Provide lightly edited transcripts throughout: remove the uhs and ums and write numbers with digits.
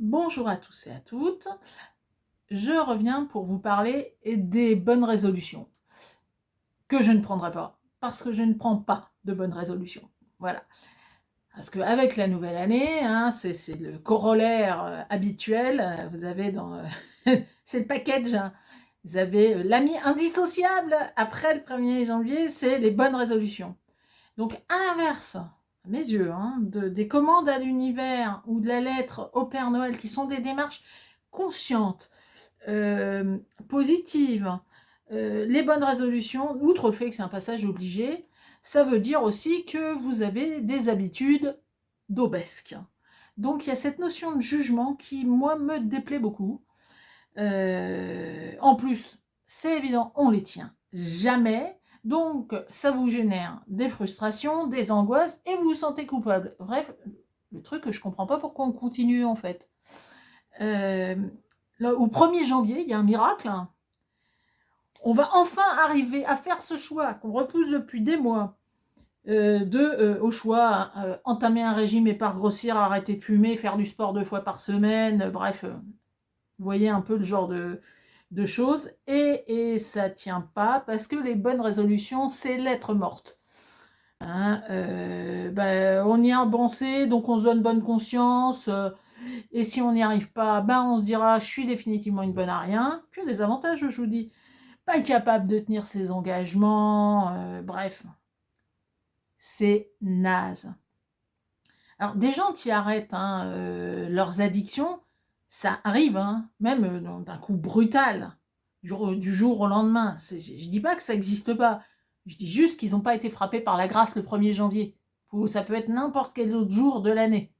Bonjour à tous et à toutes, je reviens pour vous parler des bonnes résolutions que je ne prendrai pas, parce que je ne prends pas de bonnes résolutions. Voilà. Parce qu'avec la nouvelle année, hein, c'est le corollaire habituel, vous avez c'est le package, hein. Vous avez l'ami indissociable après le 1er janvier, c'est les bonnes résolutions. Donc à l'inverse, à mes yeux, hein, des commandes à l'univers ou de la lettre au Père Noël qui sont des démarches conscientes, euh, positives, les bonnes résolutions, outre le fait que c'est un passage obligé, ça veut dire aussi que vous avez des habitudes d'obesque. Donc il y a cette notion de jugement qui, moi, me déplaît beaucoup. En plus, c'est évident, on les tient jamais. Donc, ça vous génère des frustrations, des angoisses, et vous vous sentez coupable. Bref, le truc que je comprends pas pourquoi on continue, en fait. Euh, Là, au 1er janvier, il y a un miracle, hein. On va enfin arriver à faire ce choix qu'on repousse depuis des mois, au choix, entamer un régime et pas grossir, arrêter de fumer, faire du sport 2 fois par semaine, bref, vous voyez un peu le genre de choses, et ça tient pas, parce que les bonnes résolutions, c'est lettre morte. Hein, on y a avancé, donc on se donne bonne conscience, et si on n'y arrive pas, on se dira, je suis définitivement une bonne à rien, que des avantages, je vous dis. Pas capable de tenir ses engagements, bref, c'est naze. Alors, des gens qui arrêtent, hein, leurs addictions, ça arrive, hein, même d'un coup brutal, du jour au lendemain. Je dis pas que ça n'existe pas, je dis juste qu'ils n'ont pas été frappés par la grâce le 1er janvier. Ou ça peut être n'importe quel autre jour de l'année.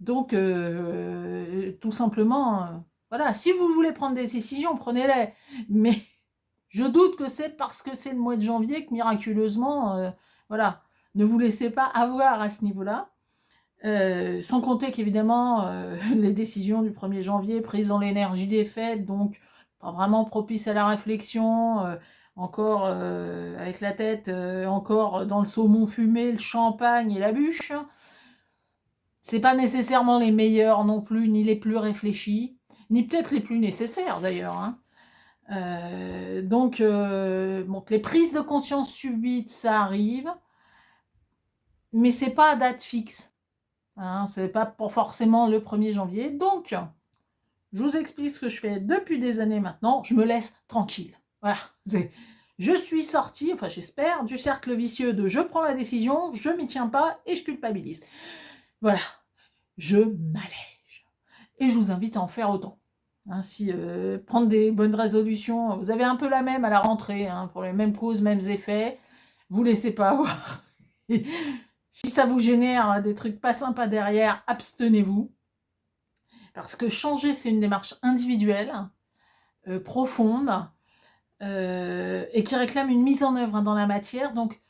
Donc, tout simplement, voilà, si vous voulez prendre des décisions, prenez-les. Mais je doute que c'est parce que c'est le mois de janvier que miraculeusement, voilà, ne vous laissez pas avoir à ce niveau-là. Sans compter qu'évidemment, les décisions du 1er janvier prises dans l'énergie des fêtes, donc pas vraiment propices à la réflexion, encore avec la tête encore dans le saumon fumé, le champagne et la bûche. C'est pas nécessairement les meilleurs non plus, ni les plus réfléchis, ni peut-être les plus nécessaires d'ailleurs, hein. Donc, les prises de conscience subites, ça arrive, mais c'est pas à date fixe. Hein, c'est pas pour forcément le 1er janvier. Donc, je vous explique ce que je fais depuis des années maintenant. Je me laisse tranquille. Voilà. Je suis sortie, enfin j'espère, du cercle vicieux de je prends la décision, je m'y tiens pas et je culpabilise. Voilà. Je m'allège. Et je vous invite à en faire autant. Ainsi, prendre des bonnes résolutions. Vous avez un peu la même à la rentrée, hein, pour les mêmes causes, mêmes effets. Vous laissez pas avoir. Si ça vous génère des trucs pas sympas derrière, abstenez-vous. Parce que changer, c'est une démarche individuelle, profonde, et qui réclame une mise en œuvre, hein, dans la matière. Donc,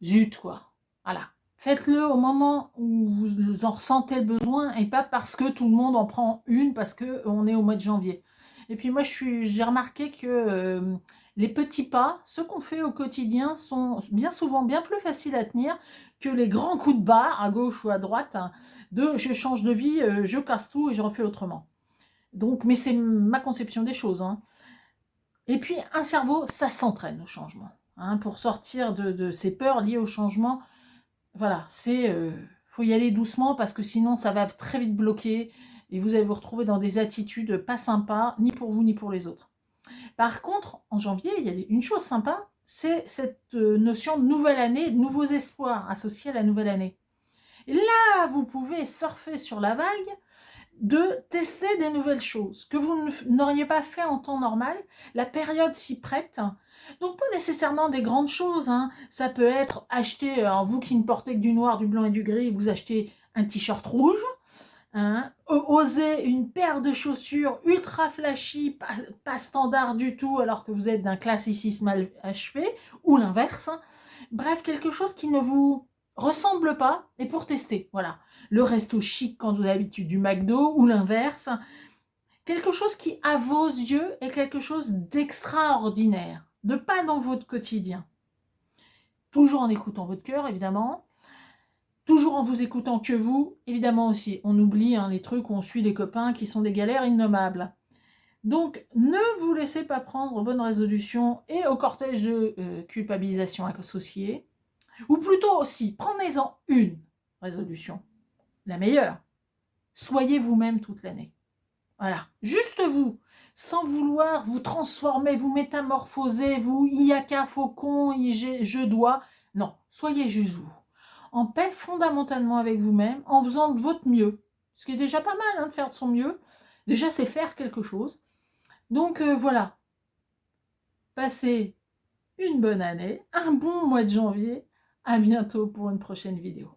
zut, quoi. Voilà. Faites-le au moment où vous en ressentez le besoin, et pas parce que tout le monde en prend une, parce qu'on est au mois de janvier. Et puis moi, j'ai remarqué que les petits pas, ce qu'on fait au quotidien, sont bien souvent bien plus faciles à tenir que les grands coups de barre, à gauche ou à droite, hein, de je change de vie, je casse tout et je refais autrement. Donc, mais c'est ma conception des choses, hein. Et puis, un cerveau, ça s'entraîne au changement, hein, pour sortir de ces peurs liées au changement. Voilà, faut y aller doucement, parce que sinon ça va très vite bloquer et vous allez vous retrouver dans des attitudes pas sympas, ni pour vous ni pour les autres. Par contre, en janvier, il y a une chose sympa, c'est cette notion de nouvelle année, de nouveaux espoirs associés à la nouvelle année. Et là, vous pouvez surfer sur la vague de tester des nouvelles choses que vous n'auriez pas fait en temps normal. La période s'y prête. Donc pas nécessairement des grandes choses, hein. Ça peut être acheter, vous qui ne portez que du noir, du blanc et du gris, vous achetez un t-shirt rouge, hein. Oser une paire de chaussures ultra flashy, pas standard du tout, alors que vous êtes d'un classicisme mal achevé, ou l'inverse, hein. Bref, quelque chose qui ne vous ressemble pas, et pour tester, voilà. Le resto chic quand vous avez l'habitude du McDo, ou l'inverse. Quelque chose qui, à vos yeux, est quelque chose d'extraordinaire, de pas dans votre quotidien. Toujours en écoutant votre cœur, évidemment. toujours en vous écoutant que vous, évidemment aussi. On oublie hein, les trucs où on suit les copains qui sont des galères innommables. Donc, ne vous laissez pas prendre aux bonnes résolutions et au cortège de culpabilisation associée. Ou plutôt aussi, prenez-en une résolution, la meilleure. Soyez vous-même toute l'année. Voilà, juste vous, sans vouloir vous transformer, vous métamorphoser, vous iaka, faucon, je dois. Non, soyez juste vous. En paix fondamentalement avec vous-même, en faisant de votre mieux. Ce qui est déjà pas mal hein, de faire de son mieux. Déjà, c'est faire quelque chose. Donc voilà, passez une bonne année, un bon mois de janvier. À bientôt pour une prochaine vidéo.